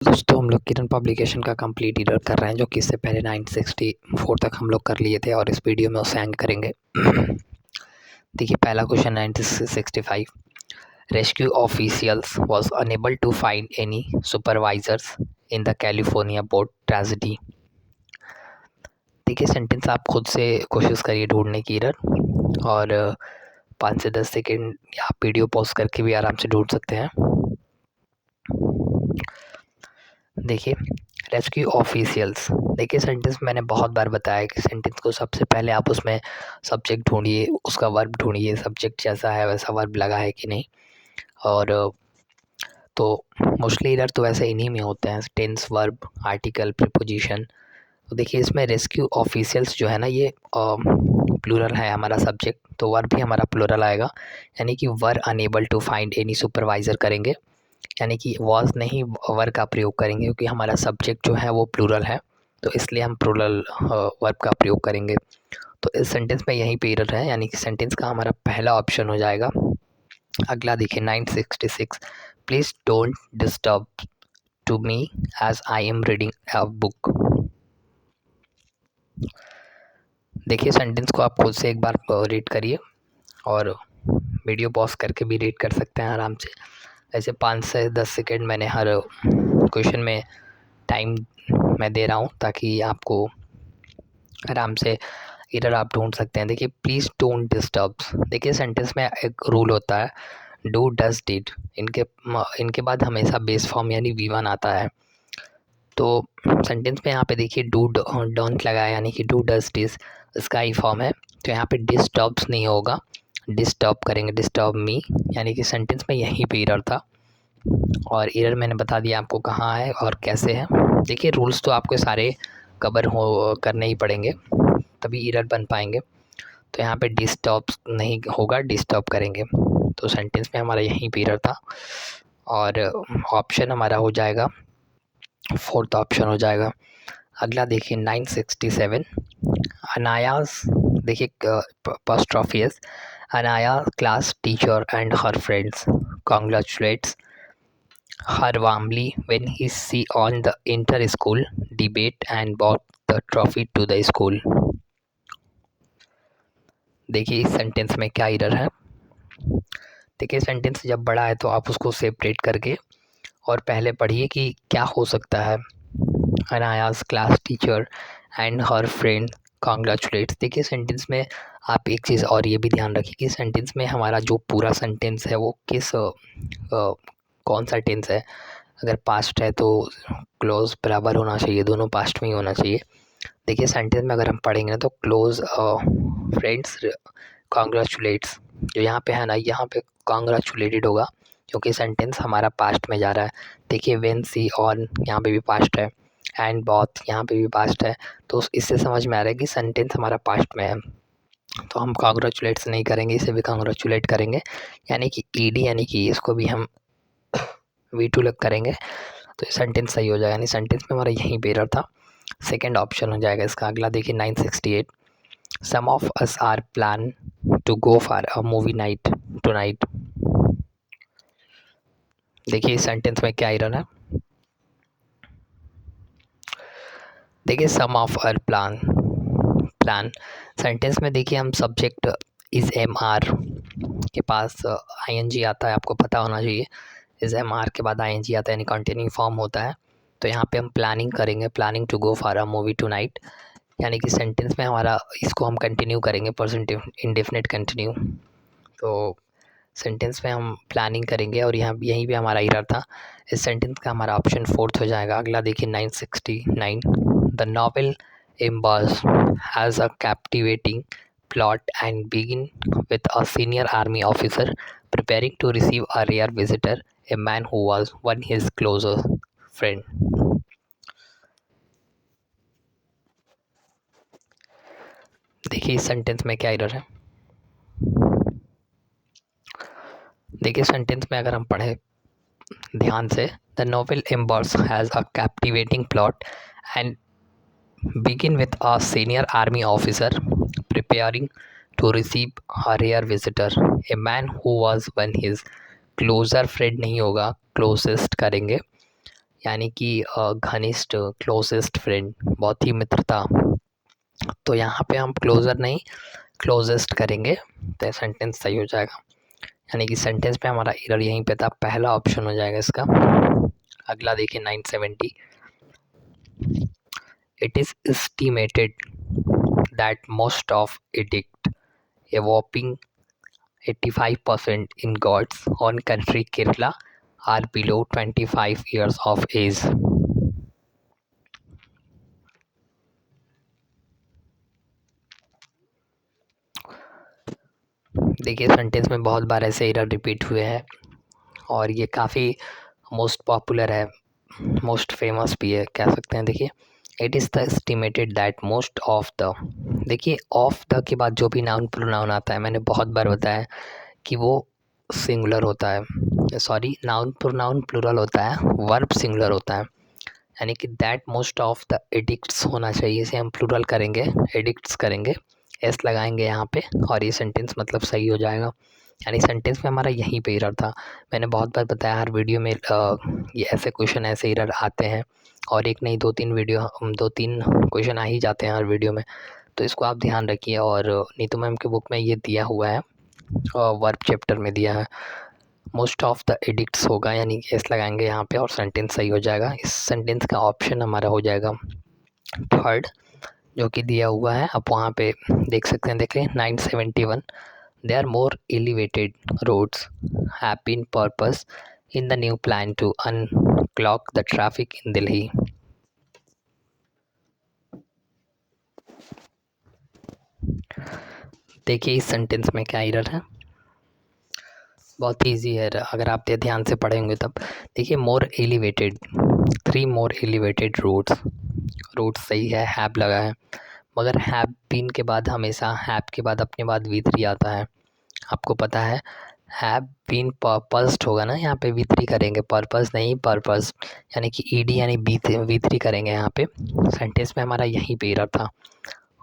दोस्तों हम लोग किरण पब्लिकेशन का कंप्लीट ईयर कर रहे हैं, जो कि इससे पहले 964 तक हम लोग कर लिए थे और इस वीडियो में उसे एंड करेंगे। देखिए पहला question 965, rescue officials was unable to find any supervisors in the California boat tragedy. देखिए सेंटेंस आप खुद से कोशिश करिए ढूंढने की ईयर, और 5 से 10 सेकेंड आप वीडियो पॉज करके भी आराम से ढूंढ सकते हैं। देखिए रेस्क्यू ऑफिशियल्स, देखिए सेंटेंस मैंने बहुत बार बताया कि सेंटेंस को सबसे पहले आप उसमें सब्जेक्ट ढूंढिए, उसका वर्ब ढूंढिए, सब्जेक्ट जैसा है वैसा वर्ब लगा है कि नहीं। और तो मोस्टली इधर तो वैसे इन्हीं में होते हैं, टेंस, वर्ब, आर्टिकल, प्रीपोजिशन। तो देखिए इसमें रेस्क्यू ऑफिशियल्स जो है ना, ये प्लूरल है हमारा सब्जेक्ट, तो वर्ब भी हमारा प्लूरल आएगा, यानी कि were unable to find any supervisor करेंगे, यानी कि वॉज नहीं वर का प्रयोग करेंगे, क्योंकि हमारा सब्जेक्ट जो है वो प्लूरल है, तो इसलिए हम प्लूरल वर्ब का प्रयोग करेंगे। तो इस सेंटेंस में यही पे एरर है, यानी कि सेंटेंस का हमारा पहला ऑप्शन हो जाएगा। अगला देखिए 966, please don't disturb to me as I am reading a book. देखिए सेंटेंस को आप खुद से एक बार रीड करिए, और वीडियो पॉज करके भी रीड कर सकते हैं आराम से। ऐसे 5 से 10 सेकेंड मैंने हर क्वेश्चन में टाइम मैं दे रहा हूँ, ताकि आपको आराम से इधर आप ढूंढ सकते हैं। देखिए प्लीज़ डोंट डिस्टर्ब, देखिए सेंटेंस में एक रूल होता है, डू, डज, डिड, इनके बाद हमेशा बेस फॉर्म यानी V1 आता है। तो सेंटेंस में यहाँ पे देखिए डू डोंट लगा है, यानी कि डू, डज, डिस, इसका ही फॉर्म है, तो यहाँ पे डिस्टर्ब्स नहीं होगा, डिस्टर्ब करेंगे, डिस्टर्ब मी, यानी कि सेंटेंस में यहीं पे एरर था, और एरर मैंने बता दिया आपको कहाँ है और कैसे है। देखिए रूल्स तो आपको सारे कवर करने ही पड़ेंगे, तभी एरर बन पाएंगे। तो यहाँ पे डिस्टर्ब नहीं होगा, डिस्टर्ब करेंगे, तो सेंटेंस में हमारा यहीं पे एरर था, और ऑप्शन हमारा हो जाएगा, फोर्थ ऑप्शन हो जाएगा। अगला देखिए 967, अनायास, देखिए apostrophe s, Anaya class teacher and her friends congratulates her warmly when he see on the inter-school debate and brought the trophy to the school। देखिए इस सेंटेंस में क्या एरर है। देखिए सेंटेंस जब बड़ा है तो आप उसको सेपरेट करके और पहले पढ़िए कि क्या हो सकता है। Anaya's class teacher and her friend congratulates, देखिए सेंटेंस में आप एक चीज़ और ये भी ध्यान रखिए कि सेंटेंस में हमारा जो पूरा सेंटेंस है वो किस कौन सा टेंस है। अगर पास्ट है तो क्लोज बराबर होना चाहिए, दोनों पास्ट में ही होना चाहिए। देखिए सेंटेंस में अगर हम पढ़ेंगे ना तो क्लोज फ्रेंड्स कॉन्ग्रेचुलेट्स, जो यहाँ पे है ना, यहाँ पे कॉन्ग्रेचुलेटेड होगा, क्योंकि सेंटेंस हमारा पास्ट में जा रहा है। देखिए व्हेन, सी, ऑन, यहाँ पे भी पास्ट है, एंड बॉथ यहाँ पे भी पास्ट है, तो इससे समझ में आ रहा है कि सेंटेंस हमारा पास्ट में है। तो हम कॉन्ग्रेचुलेट्स नहीं करेंगे, इसे भी कॉन्ग्रेचुलेट करेंगे, यानी कि ईडी, यानी कि इसको भी हम V2 लग करेंगे, तो ये सेंटेंस सही हो जाएगा, यानी सेंटेंस में हमारा यहीं पे एरर था, सेकेंड ऑप्शन हो जाएगा इसका। अगला देखिए 968, some of us are plan to go for a movie night tonight. देखिए इस सेंटेंस में क्या एरर है। देखिए some of our plan sentence में देखिए हम सब्जेक्ट इज MR के पास ING आता है, आपको पता होना चाहिए, इज MR के बाद ING आता है, यानी कंटिन्यू फॉर्म होता है। तो यहाँ पे हम प्लानिंग करेंगे, planning to go for a movie tonight, यानी कि सेंटेंस में हमारा इसको हम कंटिन्यू करेंगे, प्रेजेंट इंडेफिनिट कंटिन्यू, तो सेंटेंस में हम प्लानिंग करेंगे, और यहाँ यहीं पे हमारा एरर था। इस सेंटेंस का हमारा ऑप्शन फोर्थ हो जाएगा। अगला देखिए 969, the novel एम्बर्स has a captivating plot and begin with a senior army officer preparing to receive a rare visitor, a man who was one his closest friend। देखिए इस सेंटेंस में क्या एरर है। देखिए सेंटेंस में अगर हम पढ़े ध्यान से, the novel एम्बर्स has a captivating plot and begin with a senior army officer preparing to receive a rare visitor, a man who was one his closer friend नहीं होगा, closest करेंगे, यानी कि घनिष्ठ, क्लोजेस्ट फ्रेंड, बहुत ही मित्रता। तो यहाँ पे हम क्लोज़र नहीं क्लोजेस्ट करेंगे तो सेंटेंस सही हो जाएगा। यानी कि सेंटेंस पे हमारा एरर यहीं पे था, पहला ऑप्शन हो जाएगा इसका। अगला देखिए 970, it is estimated that most of addict a whopping 85% in God's own country Kerala are below 25 years of age. देखिए सेंटेंस में बहुत बार ऐसे एरर रिपीट हुए हैं और ये काफ़ी मोस्ट पॉपुलर है, मोस्ट फेमस भी है कह सकते हैं। देखिए it is the estimated that most of the, देखिए ऑफ द के बाद जो भी नाउन प्रोनाउन आता है, मैंने बहुत बार बताया कि वो सिंगुलर होता है, सॉरी नाउन प्रोनाउन प्लूरल होता है, वर्ब सिंगुलर होता है। यानी कि that most of the addicts होना चाहिए, इसे हम प्लूरल करेंगे, एडिक्ट्स करेंगे, एस लगाएंगे यहाँ पे और ये सेंटेंस मतलब सही हो जाएगा। यानी सेंटेंस में हमारा यहीं पे एरर था। मैंने बहुत बार बताया हर वीडियो में ये ऐसे क्वेश्चन ऐसे एरर आते हैं और एक नहीं दो तीन क्वेश्चन आ ही जाते हैं हर वीडियो में, तो इसको आप ध्यान रखिए। और नीतू मैम के बुक में ये दिया हुआ है, वर्ब चैप्टर में दिया है, मोस्ट ऑफ द एडिक्ट्स होगा, यानी एस लगाएंगे यहाँ पे और सेंटेंस सही हो जाएगा। इस सेंटेंस का ऑप्शन हमारा हो जाएगा थर्ड, जो कि दिया हुआ है, आप वहाँ पे देख सकते हैं। देखें 971, they are more elevated roads have been purpose in the new plan to unclog the traffic in Delhi. देखिए इस सेंटेंस में क्या एरर है, बहुत ईजी है अगर आप ध्यान से पढ़ेंगे तब। देखिए मोर एलिवेटेड, 3 मोर एलिवेटेड रोड्स, रूट सही है, हैव लगा है, मगर हैव बीन के बाद हमेशा हैव के बाद अपने बाद वी3 आता है, आपको पता है। हैव बीन पर्पस्ड होगा ना, यहाँ पे वी3 करेंगे, पर्पस नहीं पर्पस, यानी कि ईडी यानी वी3 करेंगे यहाँ पे। सेंटेंस में हमारा यहीं पे एरर था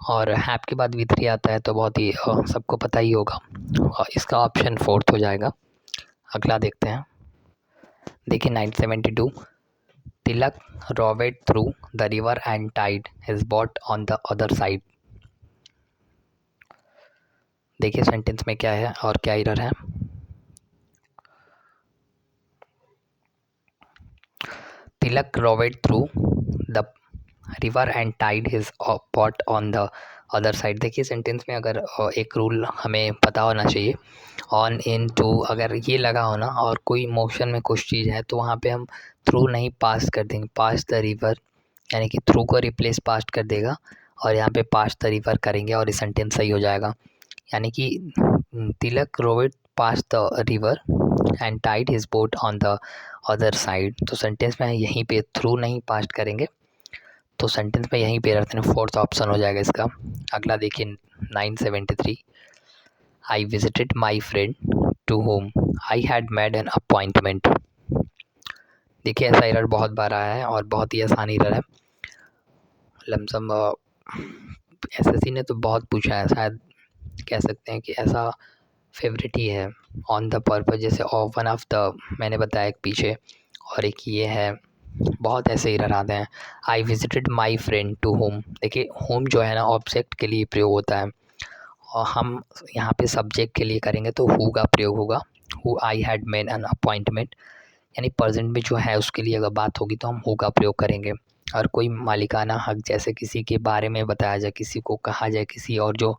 और हैव के बाद वी3 आता है तो बहुत ही सबको पता ही होगा, और इसका ऑप्शन फोर्थ हो जाएगा। अगला देखते हैं। देखिए 972, तिलक rowed through the river and tied his boat on the other side। देखिए सेंटेंस में क्या है और क्या एरर है। तिलक rowed through the river and tied his boat on the other side. देखिए सेंटेंस में अगर एक रूल हमें पता होना चाहिए, ऑन इन टू, अगर ये लगा हो ना और कोई मोशन में कुछ चीज़ है तो वहाँ पे हम थ्रू नहीं पास कर देंगे, पास द रिवर, यानी कि थ्रू को रिप्लेस पास्ट कर देगा और यहाँ पे पास द रिवर करेंगे और ये सेंटेंस सही हो जाएगा। यानी कि Tilak rode past the river and tied his boat on the other side, तो सेंटेंस में यहीं पे थ्रू नहीं पास्ट करेंगे, तो सेंटेंस में यहीं पे रखते हैं, फोर्थ ऑप्शन हो जाएगा इसका। अगला देखिए 973, I visited my friend to home I had made an appointment. देखिए ऐसा एरर बहुत बार आया है और बहुत ही आसान एरर है, लमसम एसएससी ने तो बहुत पूछा है, शायद कह सकते हैं कि ऐसा फेवरेट ही है। ऑन द पर्पस जैसे वन ऑफ द मैंने बताया एक पीछे, और एक ये है, बहुत ऐसे एरर आते हैं। I visited my friend to home, देखिए होम जो है ना ऑब्जेक्ट के लिए प्रयोग होता है और हम यहाँ पे सब्जेक्ट के लिए करेंगे तो हु का प्रयोग होगा, who I had made an appointment, यानी प्रेजेंट में जो है उसके लिए अगर बात होगी तो हम हु का प्रयोग करेंगे। और कोई मालिकाना हक जैसे किसी के बारे में बताया जाए, किसी को कहा जाए किसी और जो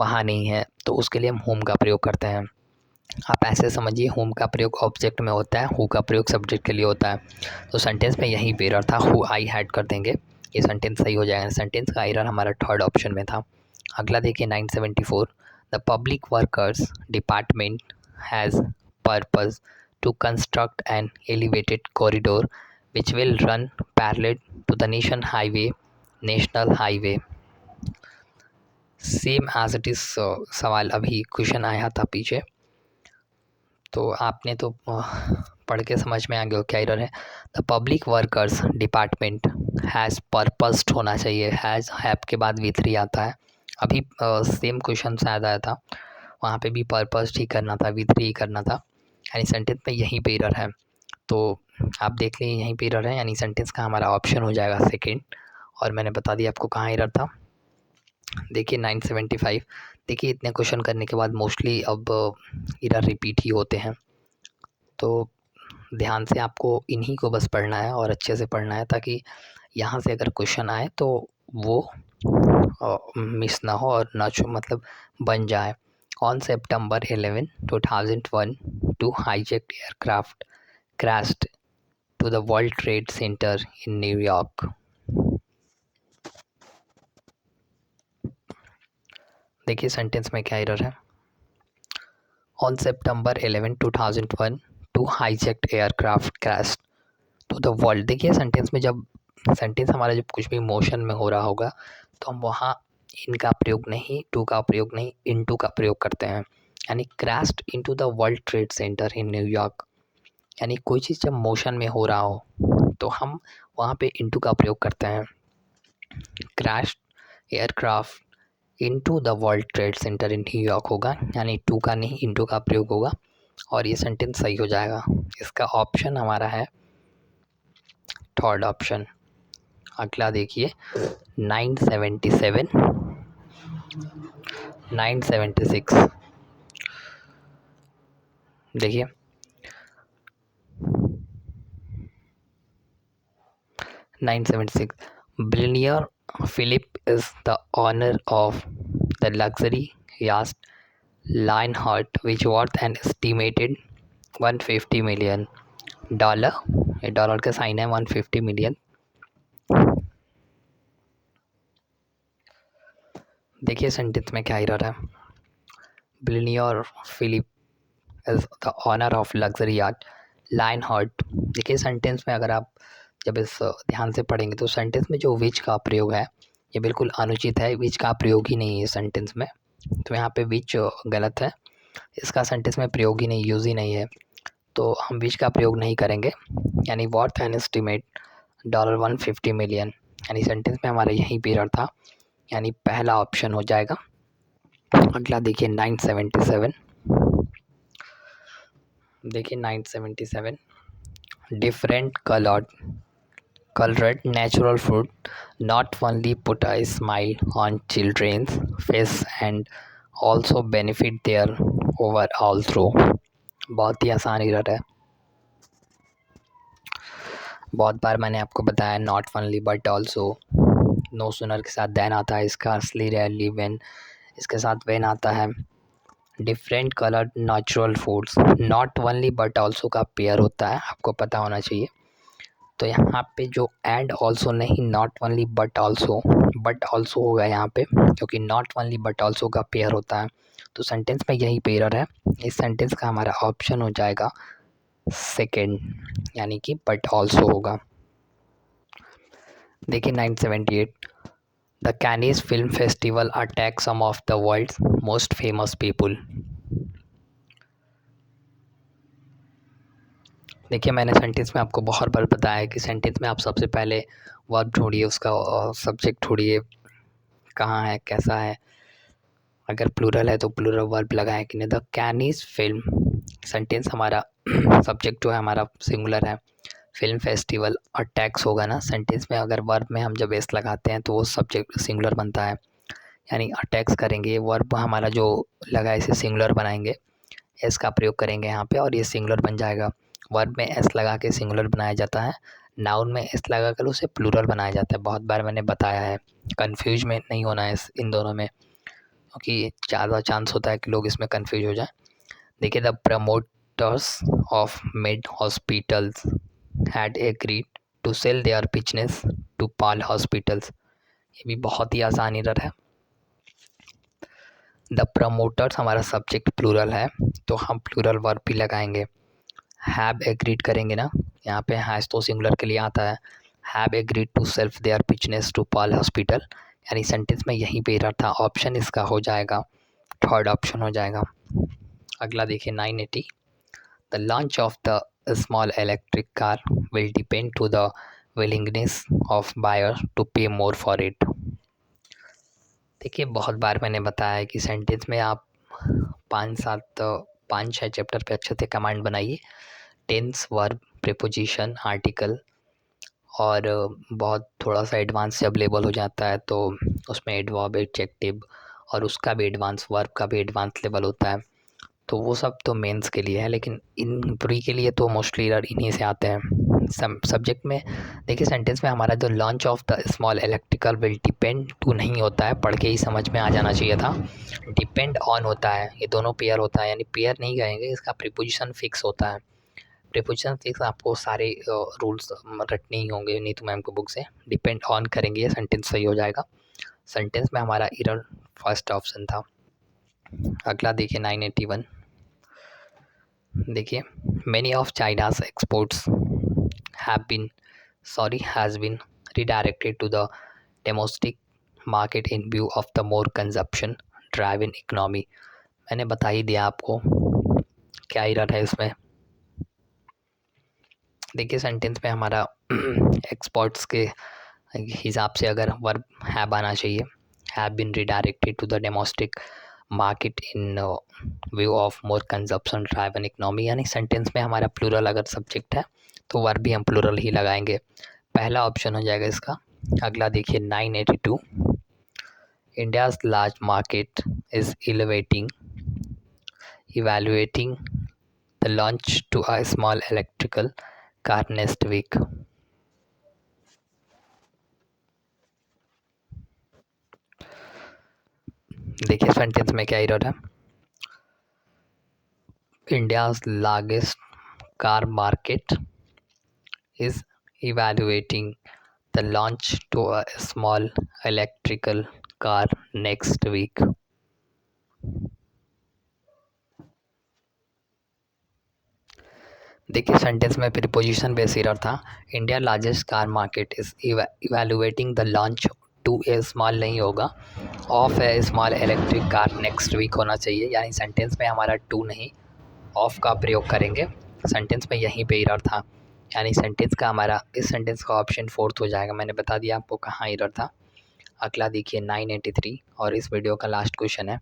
वहाँ नहीं है, तो उसके लिए हम होम का प्रयोग करते हैं। आप ऐसे समझिए होम का प्रयोग ऑब्जेक्ट में होता है, हु का प्रयोग सब्जेक्ट के लिए होता है, तो सेंटेंस में यही पे एरर था, हु आई हैड कर देंगे, ये सेंटेंस सही हो जाएगा। सेंटेंस का एरर हमारा थर्ड ऑप्शन में था। अगला देखिए 974, the public workers department has purpose to construct an elevated corridor which will run parallel to the national highway same as it is। सवाल अभी क्वेश्चन आया था पीछे, तो आपने तो पढ़ के समझ में आ गया क्या एरर है। The public workers department has पर्पस्ड होना चाहिए, हैज़ हैव के बाद वी3 आता है। अभी सेम क्वेश्चन शायद आया था, वहाँ पे भी पर्पस्ड ही करना था, वी3 ही करना था, यानी सेंटेंस में यहीं पे एरर है। तो आप देख लीजिए यहीं पे एरर है, यानी सेंटेंस का हमारा ऑप्शन हो जाएगा सेकंड। और मैंने बता दिया आपको कहाँ एरर था। देखिए 975। देखिए इतने क्वेश्चन करने के बाद मोस्टली अब एरर रिपीट ही होते हैं, तो ध्यान से आपको इन्हीं को बस पढ़ना है और अच्छे से पढ़ना है, ताकि यहाँ से अगर क्वेश्चन आए तो वो मिस ना हो और ना मतलब बन जाए। On September 11, 2001, two hijacked aircraft crashed to the World Trade Center in New York. देखिए सेंटेंस में क्या एरर है। On September 11, 2001, two hijacked aircraft crashed to the world। देखिए सेंटेंस में जब सेंटेंस हमारा जब कुछ भी मोशन में हो रहा होगा तो हम वहाँ इन का प्रयोग नहीं, टू का प्रयोग नहीं, इनटू का प्रयोग करते हैं। यानी crashed into the world trade centre in New York, यानी कोई चीज़ जब मोशन में हो रहा हो तो हम वहाँ पे इनटू का प्रयोग करते हैं। Crashed aircraft into the world trade centre in New York होगा, यानी टू का नहीं इनटू का प्रयोग होगा और ये सेंटेंस सही हो जाएगा। इसका ऑप्शन हमारा है थर्ड ऑप्शन। अगला देखिए 977, 976। देखिए 976, Billionaire Philip is the owner of the luxury yacht Lionheart, which worth an estimated 150 million dollar. ये डॉलर का साइन है, 150 मिलियन। देखिए सेंटेंस में क्या एरर है। Billionaire Philip is the owner of luxury yacht Lionheart. देखिए सेंटेंस में अगर आप जब इस ध्यान से पढ़ेंगे तो सेंटेंस में जो विच का प्रयोग है ये बिल्कुल अनुचित है, विच का प्रयोग ही नहीं है सेंटेंस में, तो यहाँ पे विच गलत है, इसका सेंटेंस में प्रयोग ही नहीं, यूज़ ही नहीं है, तो हम विच का प्रयोग नहीं करेंगे। यानी वर्थ एन एस्टिमेट $150 मिलियन, यानी सेंटेंस में हमारा यही एरर था, यानी पहला ऑप्शन हो जाएगा। अगला देखिए 977। देखिए 977, different colored natural fruit not only put a smile on children's face and also benefit their overall through। बहुत ही आसान एरर है, बहुत बार मैंने आपको बताया not only but also, no sooner के साथ देन आता है, इसका असली रेयरली वेन, इसके साथ वेन आता है। Different coloured natural foods not only but also का पेयर होता है, आपको पता होना चाहिए। तो यहाँ पे जो एंड ऑल्सो नहीं, नॉट ओनली बट ऑल्सो होगा यहाँ पे, क्योंकि नॉट ओनली बट ऑल्सो का पेयर होता है, तो सेंटेंस में यही पेयर है। इस सेंटेंस का हमारा ऑप्शन हो जाएगा सेकेंड, यानी कि बट ऑल्सो होगा। देखिए 978, the Cannes film festival attack some of the world's most famous people. देखिए मैंने सेंटेंस में आपको बहुत बार बताया कि सेंटेंस में आप सबसे पहले वर्ब ढूंढिए, उसका सब्जेक्ट ढूंढिए कहाँ है, कैसा है, अगर प्लूरल है तो प्लूरल वर्ब लगाएं कि नहीं। द कैनीज फिल्म, सेंटेंस हमारा सब्जेक्ट जो है हमारा सिंगुलर है, फिल्म फेस्टिवल अटैक्स होगा ना, सेंटेंस में अगर वर्ब में हम जब एस लगाते हैं तो वो सब्जेक्ट सिंगुलर बनता है, यानी अटैक्स करेंगे, वर्ब हमारा जो लगा इसे सिंगुलर बनाएंगे, एस का प्रयोग करेंगे यहाँ पे और ये सिंगुलर बन जाएगा। वर्ब में एस लगा के सिंगुलर बनाया जाता है, नाउन में एस लगा कर उसे प्लूरल बनाया जाता है, बहुत बार मैंने बताया है, कंफ्यूज में नहीं होना है इन दोनों में, क्योंकि ज़्यादा चांस होता है कि लोग इसमें कंफ्यूज हो जाए। देखिए the promoters of Mid hospitals had agreed to sell their business to Pal hospitals. ये भी बहुत ही आसान एरर है। द प्रमोटर्स हमारा सब्जेक्ट प्लूरल है तो हम प्लूरल वर्ब भी लगाएंगे, हैव एग्रीड करेंगे ना, यहाँ पे हैज़ तो सिंगुलर के लिए आता है, have agreed to self their business to Pal hospital, यानी सेंटेंस में यही पे एरर था, ऑप्शन इसका हो जाएगा थर्ड ऑप्शन हो जाएगा। अगला देखिए 980, the launch of the small electric car will depend to the willingness of buyer to pay more for it. देखिए बहुत बार मैंने बताया है कि सेंटेंस में आप 5-6 चैप्टर पे अच्छे से कमांड बनाइए, टेंस, वर्ब, प्रीपोजिशन, आर्टिकल और बहुत थोड़ा सा एडवांस जब लेवल हो जाता है तो उसमें एडवर्ब, एडजेक्टिव और उसका भी एडवांस, वर्ब का भी एडवांस लेवल होता है। तो वो सब तो मेंस के लिए है, लेकिन इन प्री के लिए तो मोस्टली इन्हीं से आते हैं। सब्जेक्ट में देखिए सेंटेंस में हमारा जो launch of the small electrical will depend to नहीं होता है, पढ़ के ही समझ में आ जाना चाहिए था। डिपेंड ऑन होता है, ये दोनों पेयर होता है, यानी पेयर नहीं कहेंगे, इसका प्रीपोजिशन फिक्स होता है। प्रीपोजिशन फिक्स आपको सारे रूल्स रटने ही होंगे, नहीं तो मैम को बुक से। डिपेंड ऑन करेंगे, ये सेंटेंस सही हो जाएगा। सेंटेंस में हमारा एरर फर्स्ट ऑप्शन था। अगला देखिए 981। देखिए many of China's exports has been redirected to the domestic market in view of the more consumption driven economy। मैंने बता ही दिया आपको क्या एरर है इसमें। देखिए सेंटेंस में हमारा एक्सपोर्ट्स के हिसाब से अगर वर्ब हैव आना चाहिए, have been redirected to the domestic market in view of more consumption driven economy, यानी सेंटेंस में हमारा प्लूरल अगर सब्जेक्ट है तो वर्ब भी हम प्लूरल ही लगाएंगे। पहला ऑप्शन हो जाएगा इसका। अगला देखिए 982। India's large market is evaluating the launch to a small electrical car next week. देखिए सेंटेंस में क्या एरर है। India's largest car market is evaluating the launch to a small electrical car next week. देखिए sentence में preposition base error था। India largest car market is evaluating the launch to a small नहीं होगा, of है small electric car next week होना चाहिए, यानी sentence में हमारा टू नहीं ऑफ का प्रयोग करेंगे। सेंटेंस में यहीं पे एरर था, यानी सेंटेंस का हमारा इस सेंटेंस का ऑप्शन फोर्थ हो जाएगा। मैंने बता दिया आपको कहाँ एरर था। अगला देखिए 983 और इस वीडियो का लास्ट क्वेश्चन है।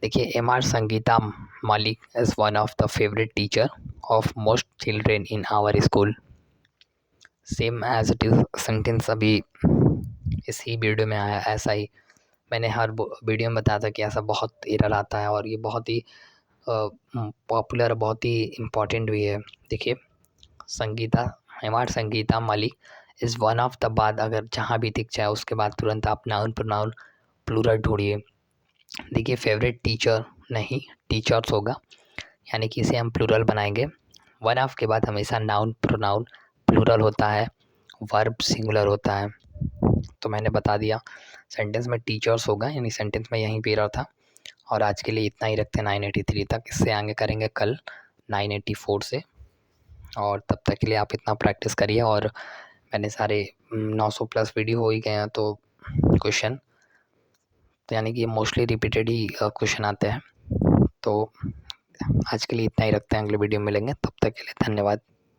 देखिए M R. Sangeeta Malik is one of the favourite teacher of most children in our school. Same as it is sentence अभी इसी वीडियो में आया, ऐसा ही मैंने हर वीडियो में बताया था कि ऐसा बहुत एरर आता है और ये बहुत ही पॉपुलर, बहुत ही इम्पॉर्टेंट भी है। देखिए Sangeeta, MR. Sangeeta Malik is one of the बाद अगर जहाँ भी दिख जाए उसके बाद तुरंत आप नाउन प्रोनाउन प्लूरल ढूंढिए। देखिए फेवरेट टीचर नहीं, टीचर्स होगा, यानी कि इसे हम प्लूरल बनाएंगे। वन ऑफ के बाद हमेशा नाउन प्रोनाउन प्लूरल होता है, वर्ब सिंगुलर होता है। तो मैंने बता दिया सेंटेंस में टीचर्स होगा, यानी सेंटेंस में यहीं पे एरर था। और आज के लिए इतना ही रखते हैं 983 तक। इससे आगे करेंगे कल 984 से, और तब तक के लिए आप इतना प्रैक्टिस करिए। और मैंने सारे 900 प्लस वीडियो हो ही गए हैं तो क्वेश्चन, तो यानी कि मोस्टली रिपीटेड ही क्वेश्चन आते हैं। तो आज के लिए इतना ही रखते हैं, अगले वीडियो में मिलेंगे, तब तक के लिए धन्यवाद।